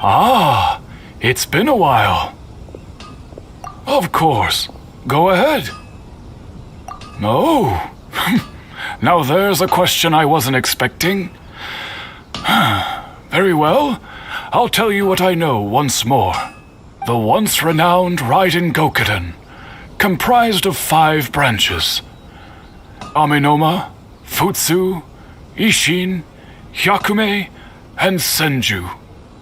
Ah, it's been a while. Of course. Go ahead. Oh, now there's a question I wasn't expecting. Very well. I'll tell you what I know once more. The once renowned Raiden Gokuden, comprised of 5 branches. Amenoma, Futsu, Ishin, Hyakume, and Senju.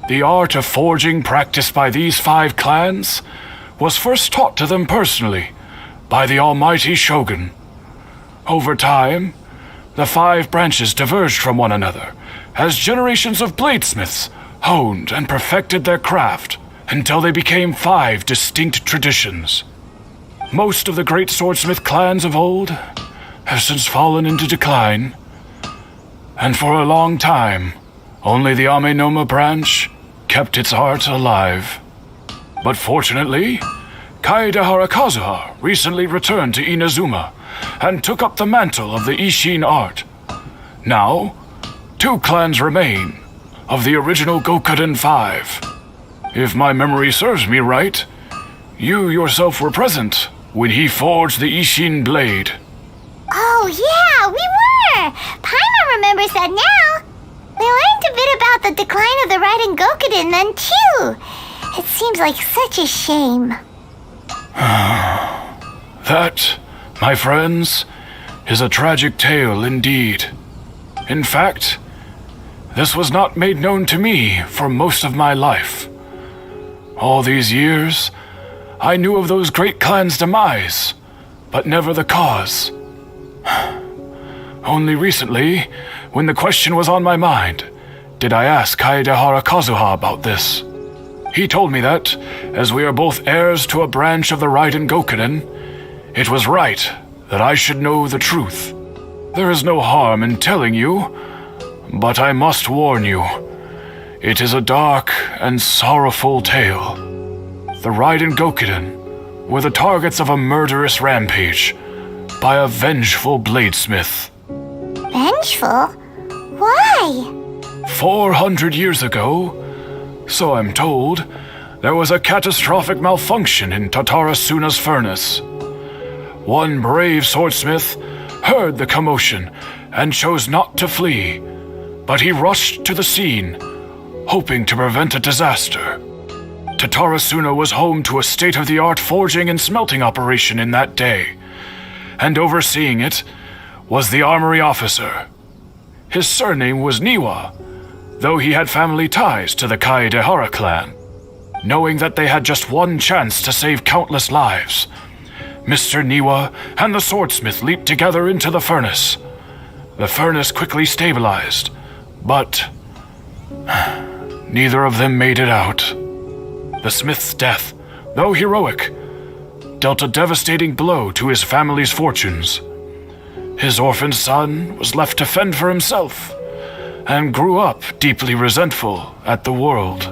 The art of forging practiced by these 5 clans was first taught to them personally by the almighty Shogun. Over time, the 5 branches diverged from one another as generations of bladesmiths honed and perfected their craft until they became 5 distinct traditions. Most of the great swordsmith clans of old have since fallen into decline, and for a long time, only the Amenoma branch kept its art alive. But fortunately, Kaedehara Kazuha recently returned to Inazuma and took up the mantle of the Ishin art. Now, 2 clans remain of the original Gokuden 5. If my memory serves me right, you yourself were present when he forged the Ishin blade. Oh yeah, we were! Paimon remembers that now. We learned a bit about the decline of the Raiden Gokuden then too. It seems like such a shame. That, my friends, is a tragic tale indeed. In fact, this was not made known to me for most of my life. All these years, I knew of those great clans' demise, but never the cause. Only recently, when the question was on my mind, did I ask Kaedehara Kazuha about this. He told me that, as we are both heirs to a branch of the Raiden Gokuden, it was right that I should know the truth. There is no harm in telling you, but I must warn you. It is a dark and sorrowful tale. The Raiden Gokuden were the targets of a murderous rampage by a vengeful bladesmith. Vengeful? Why? 400 years ago, so I'm told, there was a catastrophic malfunction in Tatarasuna's furnace. One brave swordsmith heard the commotion and chose not to flee, but he rushed to the scene, hoping to prevent a disaster. Tatarasuna was home to a state-of-the-art forging and smelting operation in that day, and overseeing it was the armory officer. His surname was Niwa, though he had family ties to the Kaedehara clan. Knowing that they had just one chance to save countless lives, Mr. Niwa and the swordsmith leaped together into the furnace. The furnace quickly stabilized, but neither of them made it out. The smith's death, though heroic, dealt a devastating blow to his family's fortunes. His orphaned son was left to fend for himself, and grew up deeply resentful at the world.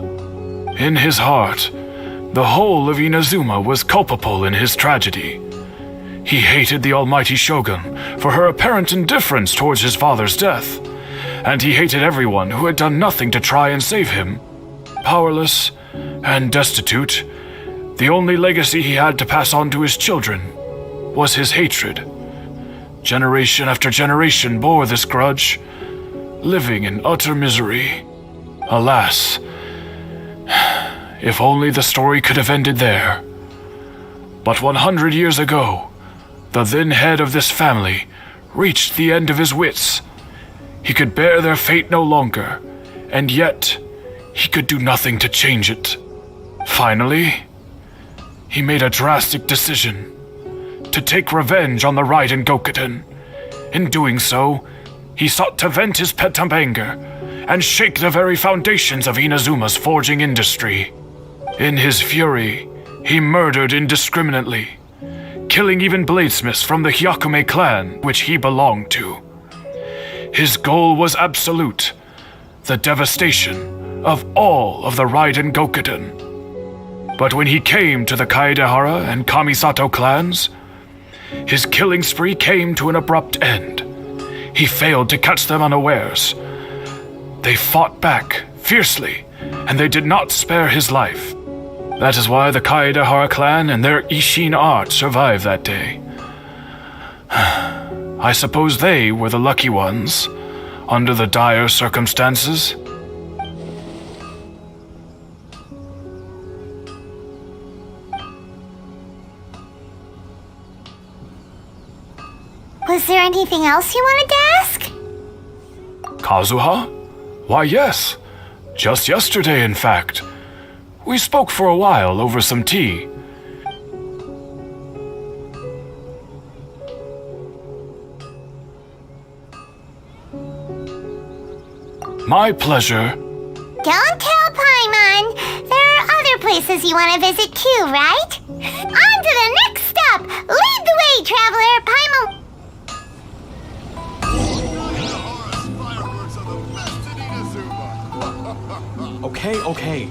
In his heart, the whole of Inazuma was culpable in his tragedy. He hated the almighty Shogun for her apparent indifference towards his father's death, and he hated everyone who had done nothing to try and save him. Powerless and destitute, the only legacy he had to pass on to his children was his hatred. Generation after generation bore this grudge, living in utter misery. Alas, if only the story could have ended there. But 100 years ago, the then head of this family reached the end of his wits. He could bear their fate no longer, and yet he could do nothing to change it. Finally, he made a drastic decision to take revenge on the Raiden Gokuden In doing so, he sought to vent his pent up anger and shake the very foundations of Inazuma's forging industry. In his fury, he murdered indiscriminately, killing even bladesmiths from the Hyakume clan which he belonged to. His goal was absolute, the devastation of all of the Raiden Gokuden. But when he came to the Kaedehara and Kamisato clans, his killing spree came to an abrupt end. He failed to catch them unawares. They fought back fiercely, and they did not spare his life. That is why the Kaedehara clan and their Ishin art survived that day. I suppose they were the lucky ones, under the dire circumstances. Was there anything else you wanted to ask? Kazuha? Why, yes. Just yesterday, in fact. We spoke for a while over some tea. My pleasure. Don't tell Paimon. There are other places you want to visit too, right? On to the next stop! Lead the way, traveler! Paimon... Okay.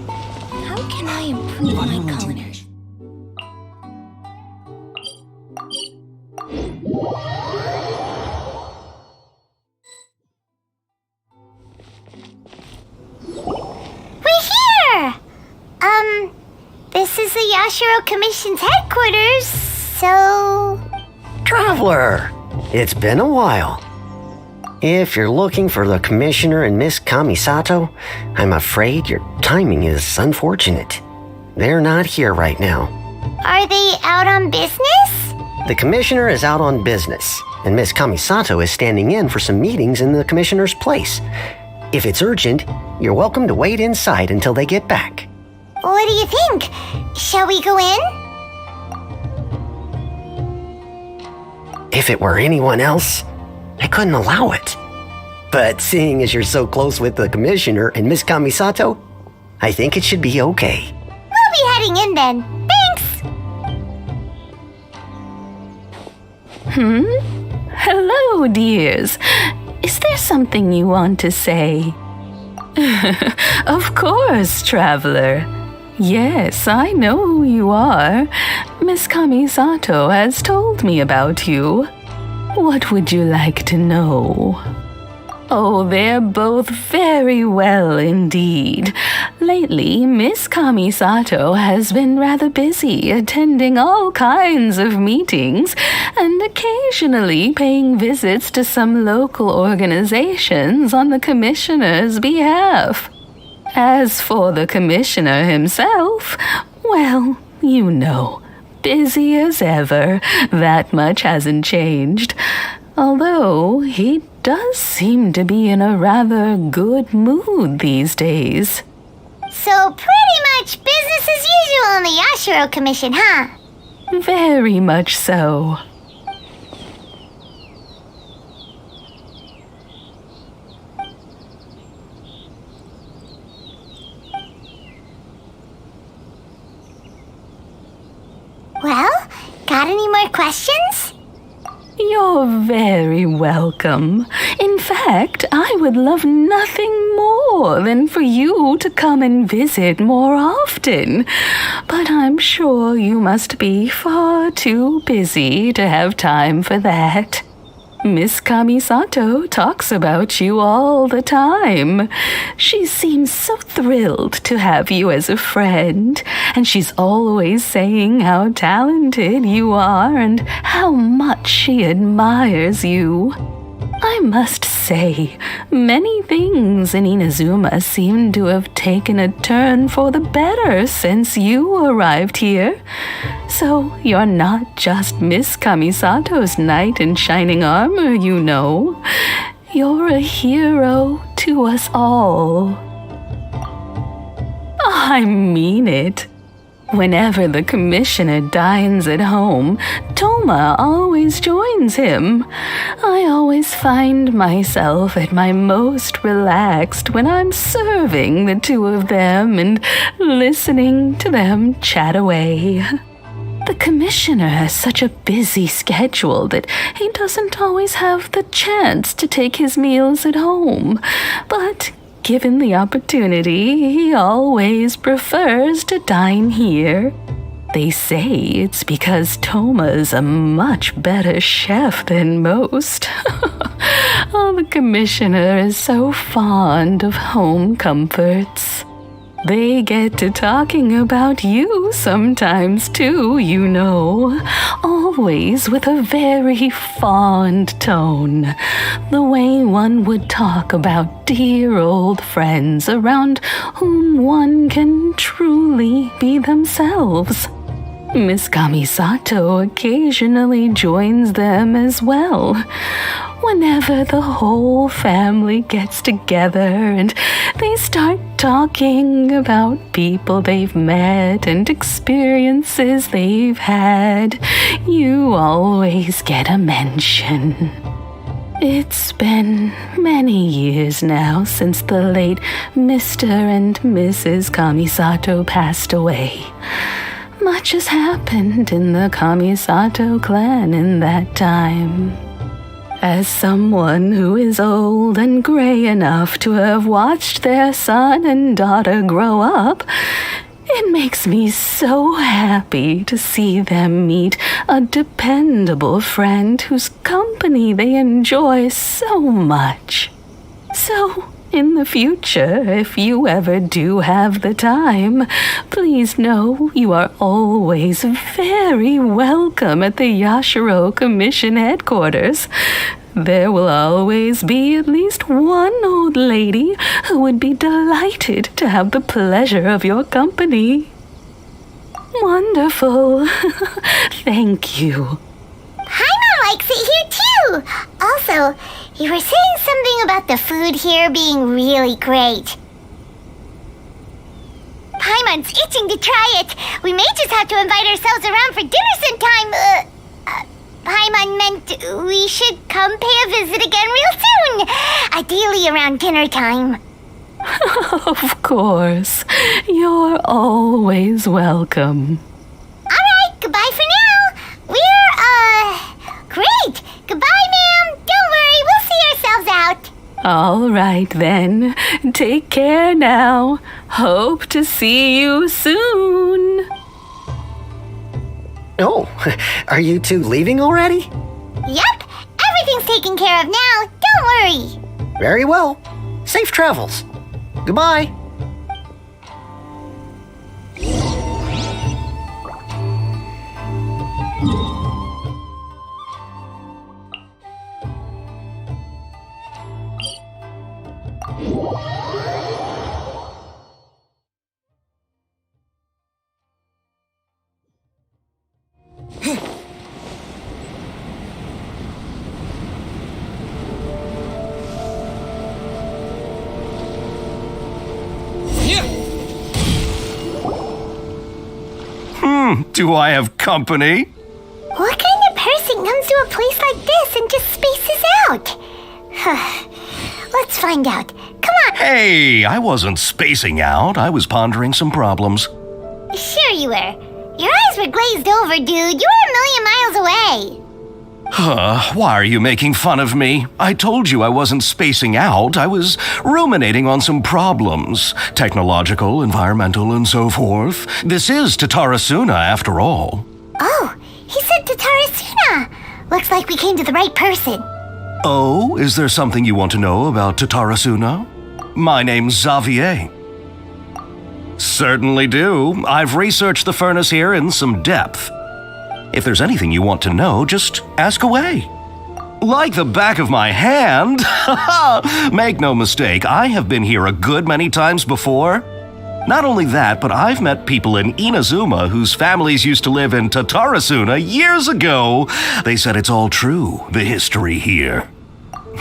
How can I improve my culinary? We're here! This is the Yashiro Commission's headquarters, so... Traveler, it's been a while. If you're looking for the Commissioner and Miss Kamisato, I'm afraid your timing is unfortunate. They're not here right now. Are they out on business? The Commissioner is out on business, and Miss Kamisato is standing in for some meetings in the Commissioner's place. If it's urgent, you're welcome to wait inside until they get back. What do you think? Shall we go in? If it were anyone else, I couldn't allow it. But seeing as you're so close with the Commissioner and Miss Kamisato, I think it should be okay. We'll be heading in then. Thanks! Hello, dears. Is there something you want to say? Of course, traveler. Yes, I know who you are. Miss Kamisato has told me about you. What would you like to know? Oh, they're both very well indeed. Lately, Miss Kamisato has been rather busy attending all kinds of meetings and occasionally paying visits to some local organizations on the Commissioner's behalf. As for the Commissioner himself, well, you know, busy as ever. That much hasn't changed. Although he does seem to be in a rather good mood these days. So pretty much business as usual on the Yashiro Commission, huh? Very much so. Well, got any more questions? You're very welcome. In fact, I would love nothing more than for you to come and visit more often. But I'm sure you must be far too busy to have time for that. Miss Kamisato talks about you all the time. She seems so thrilled to have you as a friend, and she's always saying how talented you are and how much she admires you. I must say, many things in Inazuma seem to have taken a turn for the better since you arrived here. So you're not just Miss Kamisato's knight in shining armor, you know. You're a hero to us all. I mean it. Whenever the commissioner dines at home, Toma always joins him. I always find myself at my most relaxed when I'm serving the two of them and listening to them chat away. The commissioner has such a busy schedule that he doesn't always have the chance to take his meals at home, but given the opportunity, he always prefers to dine here. They say it's because Toma's a much better chef than most. Oh, the commissioner is so fond of home comforts. They get to talking about you sometimes too, you know, always with a very fond tone, the way one would talk about dear old friends around whom one can truly be themselves. Miss Kamisato occasionally joins them as well. Whenever the whole family gets together and they start talking about people they've met and experiences they've had, you always get a mention. It's been many years now since the late Mr. and Mrs. Kamisato passed away. Much has happened in the Kamisato clan in that time. As someone who is old and gray enough to have watched their son and daughter grow up, it makes me so happy to see them meet a dependable friend whose company they enjoy so much. So, in the future, if you ever do have the time, please know you are always very welcome at the Yashiro Commission headquarters. There will always be at least one old lady who would be delighted to have the pleasure of your company. Wonderful. Thank you. Paimon likes it here too. Also, you were saying something about the food here being really great. Paimon's itching to try it. We may just have to invite ourselves around for dinner sometime. Paimon meant we should come pay a visit again real soon. Ideally around dinner time. Of course. You're always welcome. Alright, goodbye for now. We're, great. Goodbye, ma'am. Don't worry, we'll see ourselves out. All right, then. Take care now. Hope to see you soon. Oh, are you two leaving already? Yep, everything's taken care of now. Don't worry. Very well. Safe travels. Goodbye. Do I have company? What kind of person comes to a place like this and just spaces out? Let's find out. Come on. Hey, I wasn't spacing out. I was pondering some problems. Sure you were. Your eyes were glazed over, dude. You were a million miles away. Why are you making fun of me? I told you I wasn't spacing out. I was ruminating on some problems. Technological, environmental, and so forth. This is Tatarasuna, after all. Oh, he said Tatarasuna. Looks like we came to the right person. Oh, is there something you want to know about Tatarasuna? My name's Xavier. Certainly do. I've researched the furnace here in some depth. If there's anything you want to know, just ask away. Like the back of my hand? Make no mistake, I have been here a good many times before. Not only that, but I've met people in Inazuma whose families used to live in Tatarasuna years ago. They said it's all true, the history here.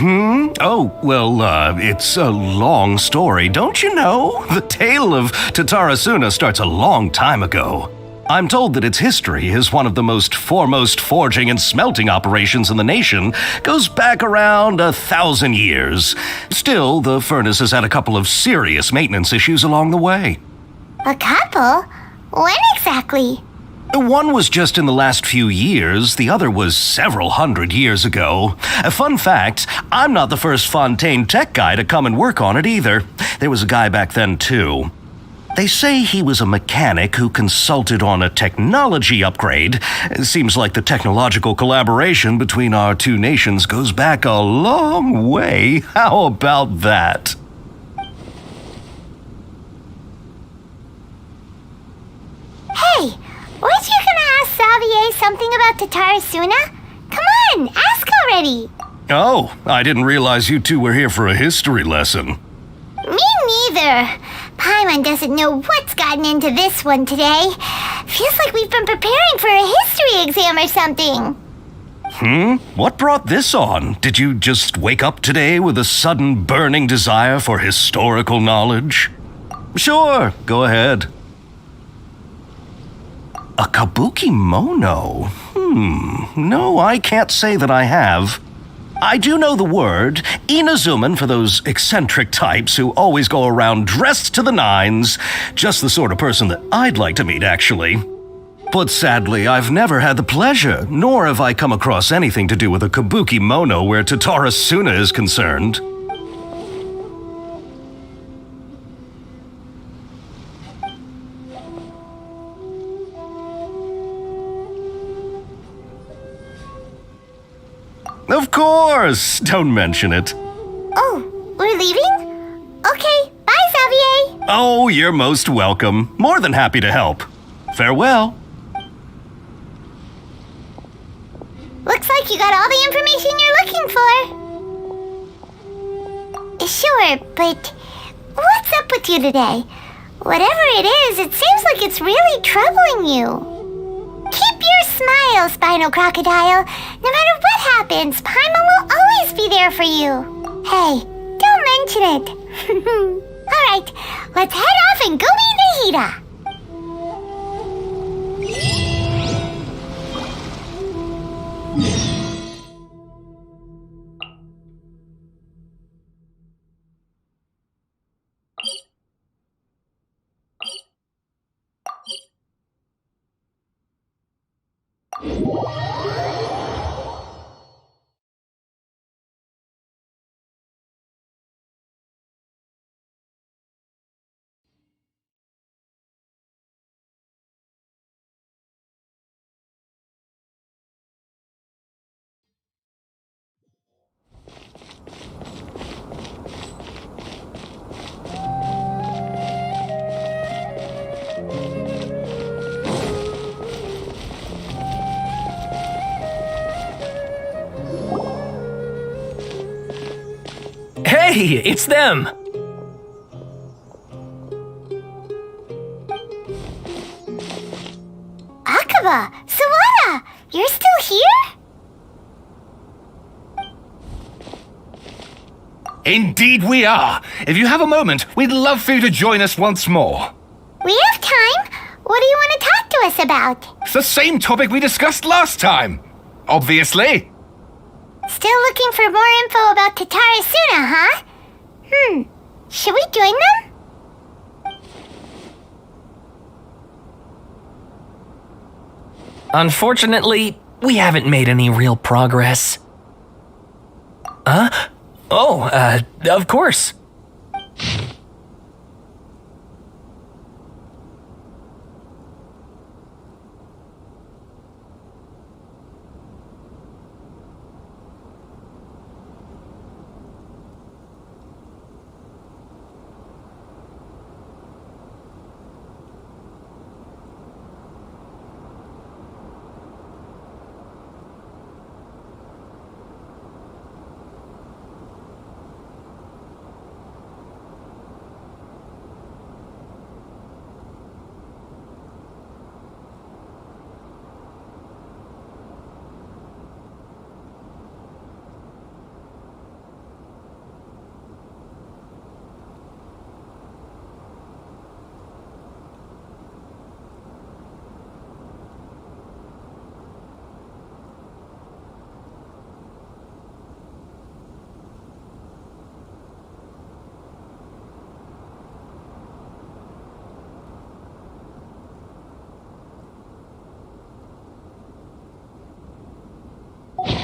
Oh, well, it's a long story, don't you know? The tale of Tatarasuna starts a long time ago. I'm told that its history is one of the most foremost forging and smelting operations in the nation, goes back around 1,000 years. Still, the furnace has had a couple of serious maintenance issues along the way. A couple? When exactly? One was just in the last few years, the other was several hundred years ago. A fun fact, I'm not the first Fontaine tech guy to come and work on it either. There was a guy back then too. They say he was a mechanic who consulted on a technology upgrade. It seems like the technological collaboration between our two nations goes back a long way. How about that? Hey, weren't you gonna ask Xavier something about Tatarasuna? Come on, ask already. Oh, I didn't realize you two were here for a history lesson. Me neither. Paimon doesn't know what's gotten into this one today. Feels like we've been preparing for a history exam or something. What brought this on? Did you just wake up today with a sudden burning desire for historical knowledge? Sure, go ahead. A kabuki mono? No, I can't say that I have. I do know the word, Inazuman, for those eccentric types who always go around dressed to the nines. Just the sort of person that I'd like to meet, actually. But sadly, I've never had the pleasure, nor have I come across anything to do with a kabuki mono where Tatarasuna is concerned. Of course! Don't mention it. Oh, we're leaving? Okay, bye, Xavier. Oh, you're most welcome. More than happy to help. Farewell. Looks like you got all the information you're looking for. Sure, but what's up with you today? Whatever it is, it seems like it's really troubling you. Keep your smile, Spinal Crocodile. No matter what happens, Paimon will always be there for you. Hey, don't mention it. Alright, let's head off and go meet Nahida. Hey, it's them! Akaba, Sawada, you're still here? Indeed we are. If you have a moment, we'd love for you to join us once more. We have time. What do you want to talk to us about? It's the same topic we discussed last time. Obviously. Still looking for more info about Tatarasuna, huh? Should we join them? Unfortunately, we haven't made any real progress. Huh? Oh, of course.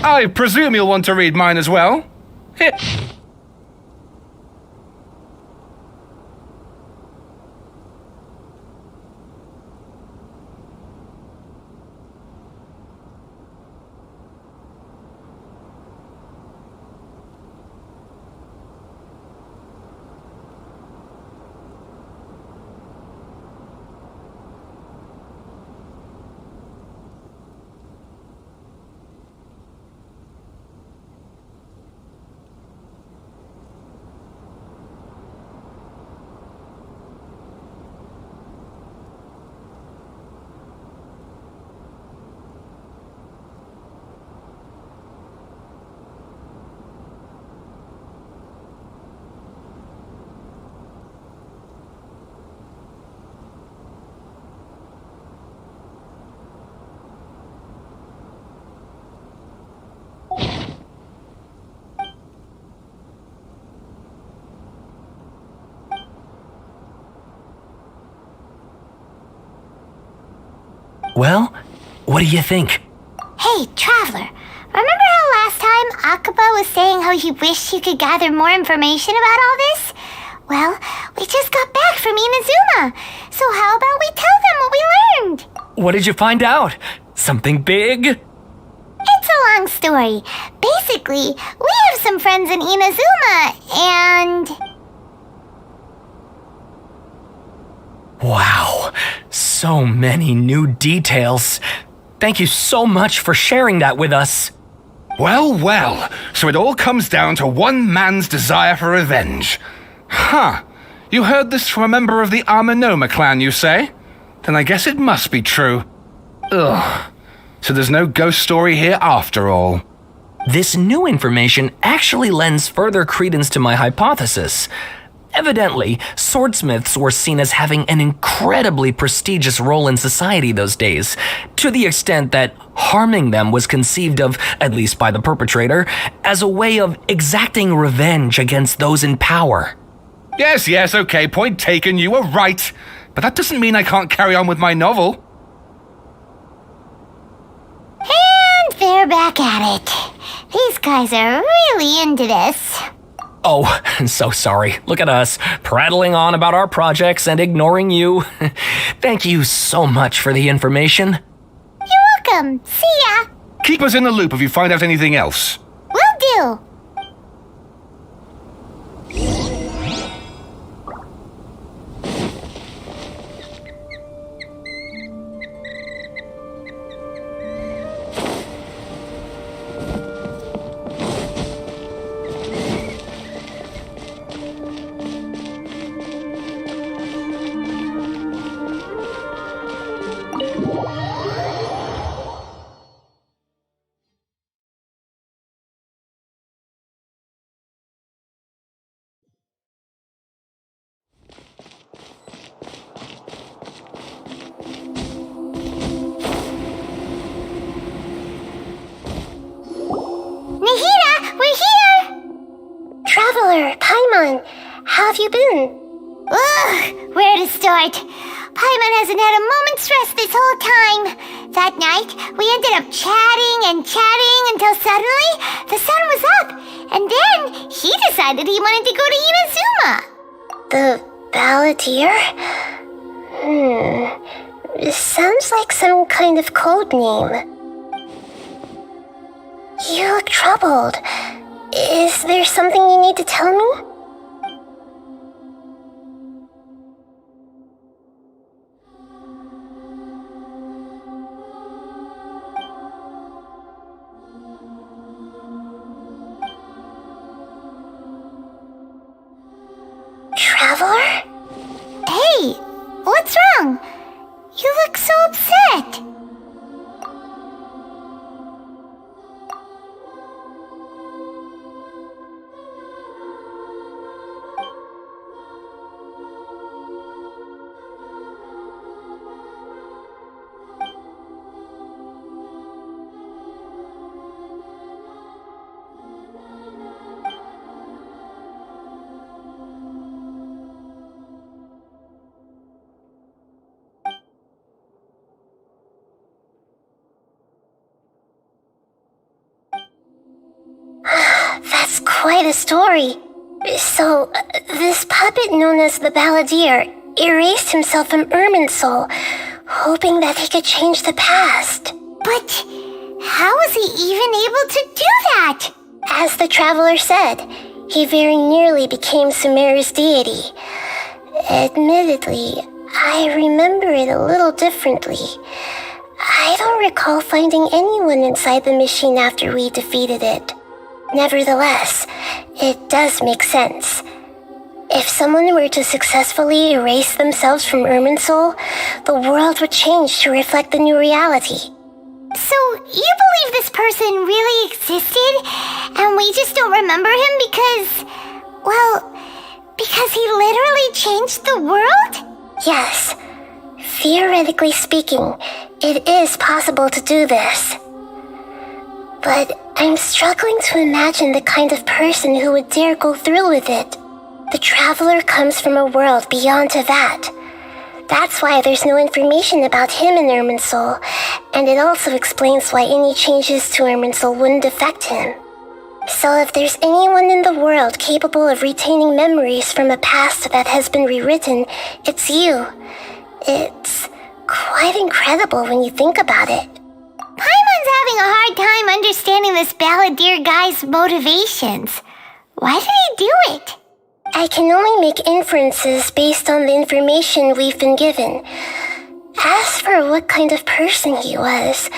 I presume you'll want to read mine as well. Here. Well, what do you think? Hey, Traveler, remember how last time Akaba was saying how he wished he could gather more information about all this? Well, we just got back from Inazuma, so how about we tell them what we learned? What did you find out? Something big? It's a long story. Basically, we have some friends in Inazuma, and... Wow, so many new details. Thank you so much for sharing that with us. Well, well, so it all comes down to one man's desire for revenge. Huh. You heard this from a member of the Armanoma clan, you say? Then I guess it must be true. Ugh. So there's no ghost story here after all. This new information actually lends further credence to my hypothesis. Evidently, swordsmiths were seen as having an incredibly prestigious role in society those days, to the extent that harming them was conceived of, at least by the perpetrator, as a way of exacting revenge against those in power. Yes, okay, point taken, you were right. But that doesn't mean I can't carry on with my novel. And they're back at it. These guys are really into this. Oh, I'm so sorry. Look at us, prattling on about our projects and ignoring you. Thank you so much for the information. You're welcome. See ya. Keep us in the loop if you find out anything else. Will do. Traveler, Paimon, how have you been? Ugh, where to start? Paimon hasn't had a moment's rest this whole time. That night, we ended up chatting until suddenly the sun was up. And then he decided he wanted to go to Inazuma. The Balladeer? This sounds like some kind of code name. You look troubled. Is there something you need to tell me? Traveler? Hey, what's wrong? You look so upset. It's quite a story. So, this puppet known as the Balladeer erased himself from Irminsul, hoping that he could change the past. But how was he even able to do that? As the traveler said, he very nearly became Sumeru's deity. Admittedly, I remember it a little differently. I don't recall finding anyone inside the machine after we defeated it. Nevertheless, it does make sense. If someone were to successfully erase themselves from Irminsul, the world would change to reflect the new reality. So, you believe this person really existed, and we just don't remember him because he literally changed the world? Yes. Theoretically speaking, it is possible to do this. But I'm struggling to imagine the kind of person who would dare go through with it. The traveler comes from a world beyond to that. That's why there's no information about him in Irminsul, and it also explains why any changes to Irminsul wouldn't affect him. So if there's anyone in the world capable of retaining memories from a past that has been rewritten, it's you. It's quite incredible when you think about it. Paimon's having a hard time understanding this Balladeer guy's motivations. Why did he do it? I can only make inferences based on the information we've been given. As for what kind of person he was,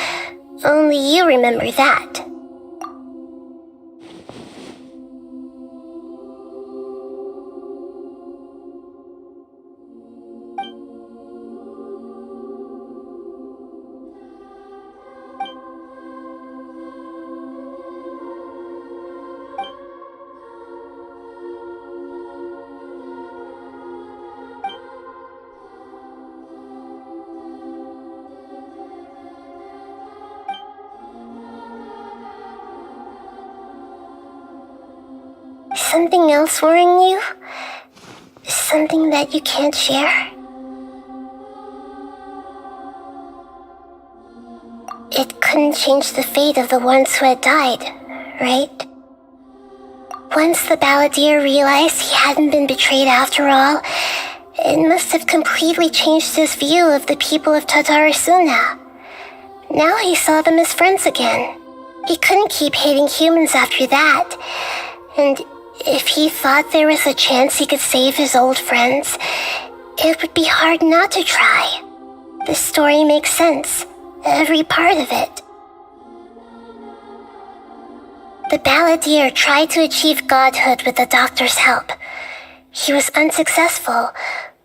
only you remember that. Something else worrying you? Something that you can't share? It couldn't change the fate of the ones who had died, right? Once the Balladeer realized he hadn't been betrayed after all, it must have completely changed his view of the people of Tatarasuna. Now he saw them as friends again. He couldn't keep hating humans after that, and if he thought there was a chance he could save his old friends, it would be hard not to try. The story makes sense, every part of it. The Balladeer tried to achieve godhood with the doctor's help. He was unsuccessful,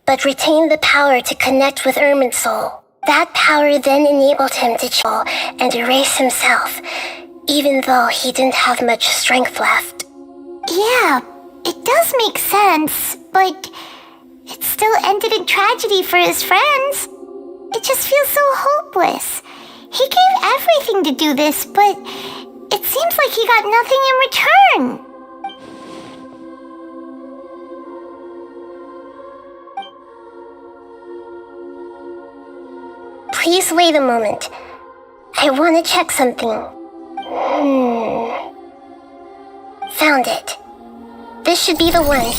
but retained the power to connect with Irminsul. That power then enabled him to chill and erase himself, even though he didn't have much strength left. Yeah, it does make sense, but it still ended in tragedy for his friends. It just feels so hopeless. He gave everything to do this, but it seems like he got nothing in return. Please wait a moment. I want to check something. Found it. This should be the one.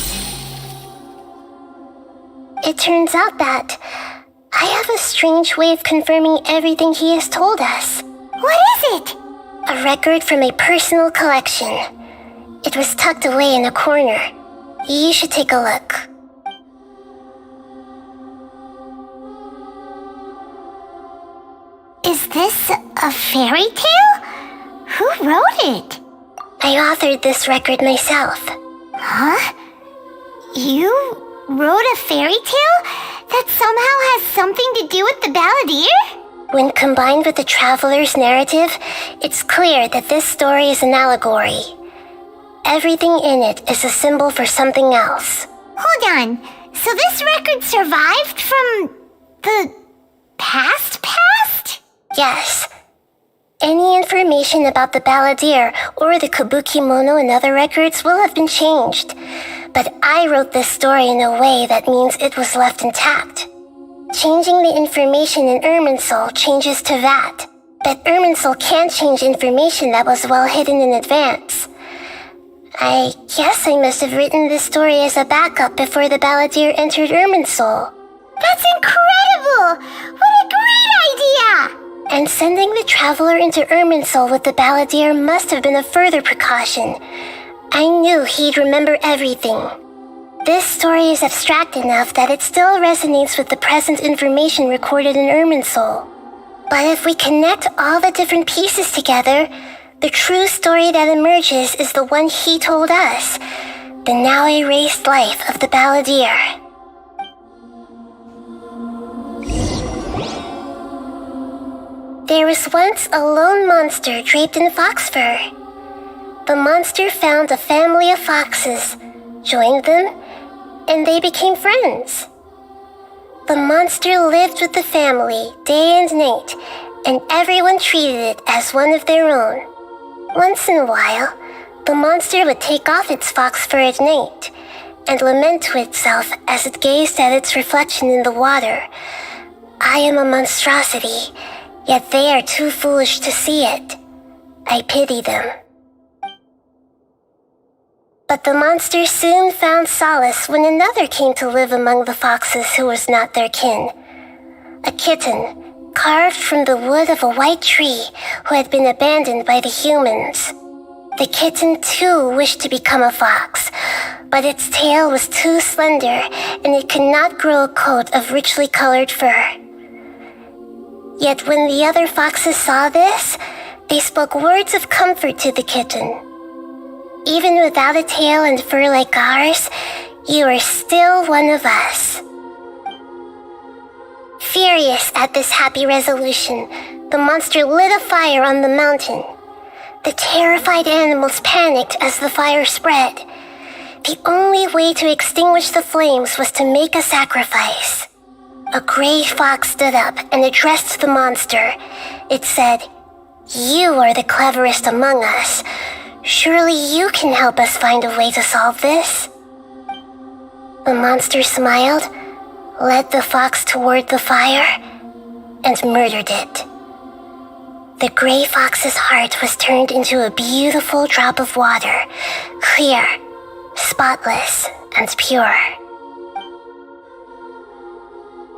It turns out that I have a strange way of confirming everything he has told us. What is it? A record from a personal collection. It was tucked away in a corner. You should take a look. Is this a fairy tale? Who wrote it? I authored this record myself. Huh? You wrote a fairy tale that somehow has something to do with the Balladeer? When combined with the traveler's narrative, it's clear that this story is an allegory. Everything in it is a symbol for something else. Hold on. So this record survived from the past? Yes. Any information about the Balladeer or the Kabuki Mono and other records will have been changed. But I wrote this story in a way that means it was left intact. Changing the information in Irminsul changes to that. But Irminsul can't change information that was well hidden in advance. I guess I must have written this story as a backup before the balladeer entered Irminsul. That's incredible! What a great idea! And sending the traveler into Irminsul with the balladeer must have been a further precaution. I knew he'd remember everything. This story is abstract enough that it still resonates with the present information recorded in Irminsul. But if we connect all the different pieces together, the true story that emerges is the one he told us, the now erased life of the balladeer. There was once a lone monster draped in fox fur. The monster found a family of foxes, joined them, and they became friends. The monster lived with the family day and night, and everyone treated it as one of their own. Once in a while, the monster would take off its fox fur at night and lament to itself as it gazed at its reflection in the water. I am a monstrosity, yet they are too foolish to see it. I pity them. But the monster soon found solace when another came to live among the foxes who was not their kin. A kitten, carved from the wood of a white tree who had been abandoned by the humans. The kitten too wished to become a fox, but its tail was too slender and it could not grow a coat of richly colored fur. Yet when the other foxes saw this, they spoke words of comfort to the kitten. Even without a tail and fur like ours, you are still one of us. Furious at this happy resolution, the monster lit a fire on the mountain. The terrified animals panicked as the fire spread. The only way to extinguish the flames was to make a sacrifice. A gray fox stood up and addressed the monster. It said, "You are the cleverest among us. Surely you can help us find a way to solve this." The monster smiled, led the fox toward the fire, and murdered it. The gray fox's heart was turned into a beautiful drop of water, clear, spotless, and pure.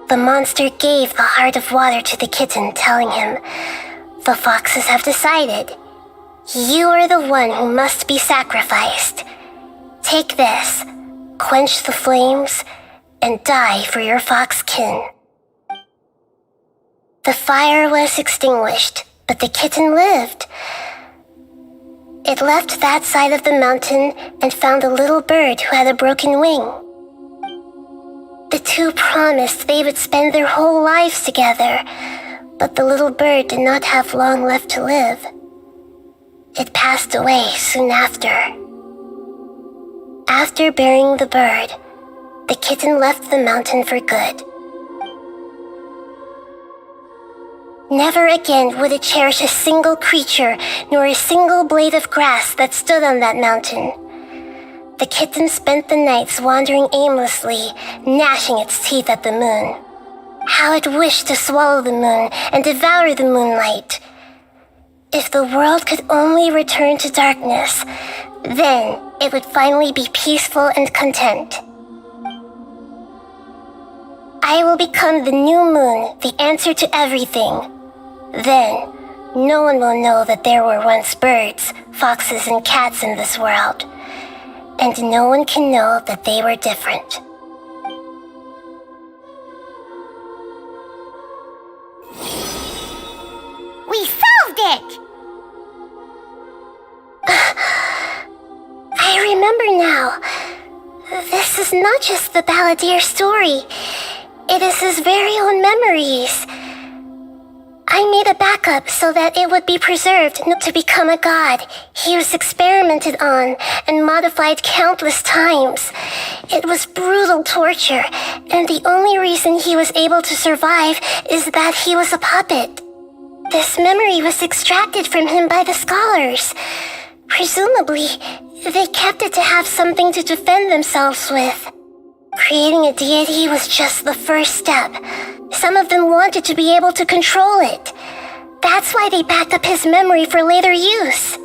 The monster gave the heart of water to the kitten, telling him, "The foxes have decided. You are the one who must be sacrificed. Take this, quench the flames, and die for your fox kin." The fire was extinguished, but the kitten lived. It left that side of the mountain and found a little bird who had a broken wing. The two promised they would spend their whole lives together, but the little bird did not have long left to live. It passed away soon after. After burying the bird, the kitten left the mountain for good. Never again would it cherish a single creature nor a single blade of grass that stood on that mountain. The kitten spent the nights wandering aimlessly, gnashing its teeth at the moon. How it wished to swallow the moon and devour the moonlight. If the world could only return to darkness, then it would finally be peaceful and content. I will become the new moon, the answer to everything. Then, no one will know that there were once birds, foxes, and cats in this world. And no one can know that they were different. We solved it! I remember now. This is not just the balladeer's story. It is his very own memories. I made a backup so that it would be preserved not to become a god. He was experimented on and modified countless times. It was brutal torture, and the only reason he was able to survive is that he was a puppet. This memory was extracted from him by the scholars. Presumably, they kept it to have something to defend themselves with. Creating a deity was just the first step. Some of them wanted to be able to control it. That's why they backed up his memory for later use.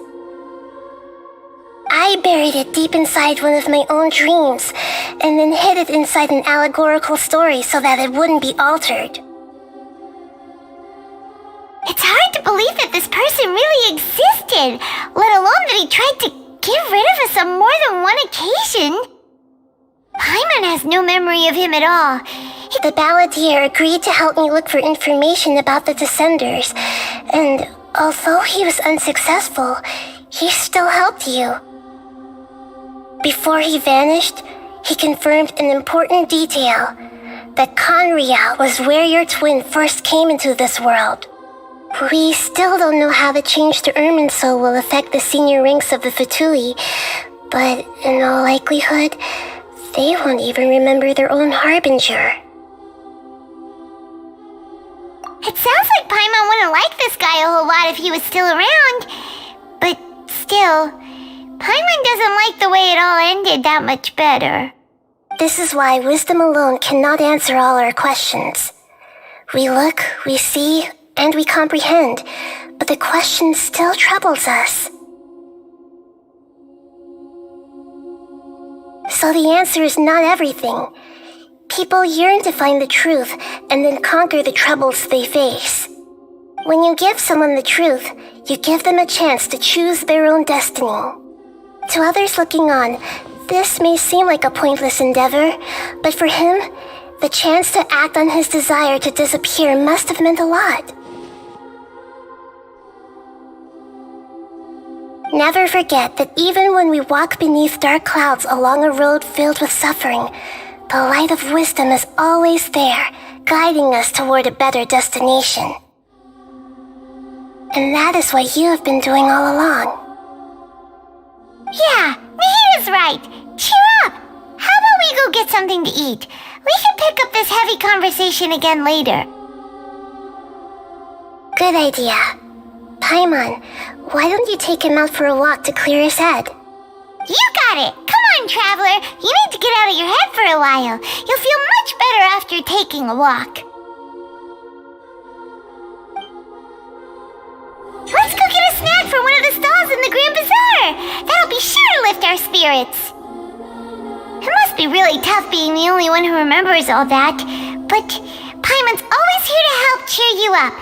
I buried it deep inside one of my own dreams, and then hid it inside an allegorical story so that it wouldn't be altered. It's hard to believe that this person really existed, let alone that he tried to get rid of us on more than one occasion. Paimon has no memory of him at all. The balladeer agreed to help me look for information about the Descenders, and although he was unsuccessful, he still helped you. Before he vanished, he confirmed an important detail, that Conria was where your twin first came into this world. We still don't know how the change to Irminsul will affect the senior ranks of the Fatui, but in all likelihood, they won't even remember their own Harbinger. It sounds like Paimon wouldn't like this guy a whole lot if he was still around. But still, Paimon doesn't like the way it all ended that much better. This is why wisdom alone cannot answer all our questions. We look, we see, and we comprehend, but the question still troubles us. So the answer is not everything. People yearn to find the truth and then conquer the troubles they face. When you give someone the truth, you give them a chance to choose their own destiny. To others looking on, this may seem like a pointless endeavor, but for him, the chance to act on his desire to disappear must have meant a lot. Never forget that even when we walk beneath dark clouds along a road filled with suffering, the light of wisdom is always there, guiding us toward a better destination. And that is what you have been doing all along. Yeah, Nahita's right. Cheer up. How about we go get something to eat? We can pick up this heavy conversation again later. Good idea. Paimon, why don't you take him out for a walk to clear his head? You got it! Come on, traveler! You need to get out of your head for a while. You'll feel much better after taking a walk. Let's go get a snack from one of the stalls in the Grand Bazaar! That'll be sure to lift our spirits. It must be really tough being the only one who remembers all that, but Paimon's always here to help cheer you up.